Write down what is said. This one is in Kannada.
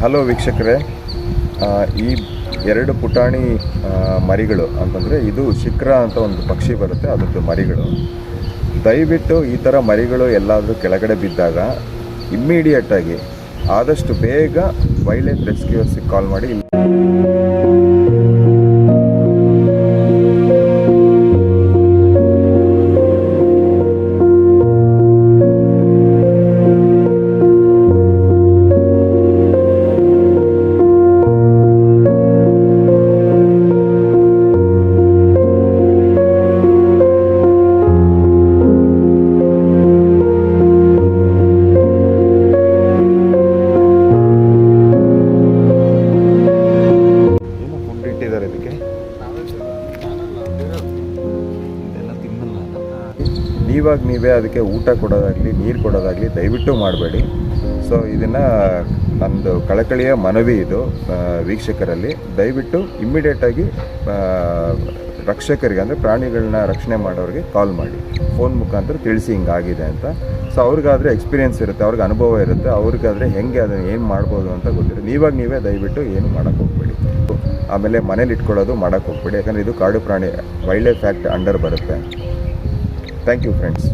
ಹಲೋ ವೀಕ್ಷಕರೇ, ಈ ಎರಡು ಪುಟಾಣಿ ಮರಿಗಳು ಅಂತಂದರೆ ಇದು ಶಿಖರ ಅಂತ ಒಂದು ಪಕ್ಷಿ ಬರುತ್ತೆ, ಅದರದ್ದು ಮರಿಗಳು. ದಯವಿಟ್ಟು ಈ ಥರ ಮರಿಗಳು ಎಲ್ಲಾದರೂ ಕೆಳಗಡೆ ಬಿದ್ದಾಗ ಇಮ್ಮಿಡಿಯೇಟಾಗಿ ಆದಷ್ಟು ಬೇಗ ವೈಲ್ಡ್ ಲೈಫ್ ರೆಸ್ಕ್ಯೂವರ್ಸಿಗೆ ಕಾಲ್ ಮಾಡಿ. ಇವಾಗ ನೀವೇ ಅದಕ್ಕೆ ಊಟ ಕೊಡೋದಾಗಲಿ ನೀರು ಕೊಡೋದಾಗಲಿ ದಯವಿಟ್ಟು ಮಾಡಬೇಡಿ. ಸೊ ಇದನ್ನು ನಮ್ಮದು ಕಳಕಳಿಯ ಮನವಿ ಇದು ವೀಕ್ಷಕರಲ್ಲಿ. ದಯವಿಟ್ಟು ಇಮ್ಮಿಡಿಯೇಟಾಗಿ ರಕ್ಷಕರಿಗೆ ಅಂದರೆ ಪ್ರಾಣಿಗಳನ್ನ ರಕ್ಷಣೆ ಮಾಡೋರಿಗೆ ಕಾಲ್ ಮಾಡಿ, ಫೋನ್ ಮುಖಾಂತರ ತಿಳಿಸಿ ಹಿಂಗಾಗಿದೆ ಅಂತ. ಸೊ ಅವ್ರಿಗಾದರೆ ಎಕ್ಸ್ಪೀರಿಯೆನ್ಸ್ ಇರುತ್ತೆ, ಅವ್ರಿಗೆ ಅನುಭವ ಇರುತ್ತೆ, ಅವ್ರಿಗಾದರೆ ಹೆಂಗೆ ಅದನ್ನು ಏನು ಮಾಡ್ಬೋದು ಅಂತ ಗೊತ್ತಿರುತ್ತೆ. ನೀವೇ ದಯವಿಟ್ಟು ಏನು ಮಾಡೋಕ್ಕೆ ಹೋಗ್ಬೇಡಿ. ಆಮೇಲೆ ಮನೇಲಿ ಇಟ್ಕೊಳ್ಳೋದು ಮಾಡೋಕ್ಕೆ ಹೋಗ್ಬೇಡಿ, ಯಾಕಂದರೆ ಇದು ಕಾಡು ಪ್ರಾಣಿ ವೈಲ್ಡ್ ಲೈಫ್ ಆ್ಯಕ್ಟ್ ಅಂಡರ್ ಬರುತ್ತೆ. Thank you, friends.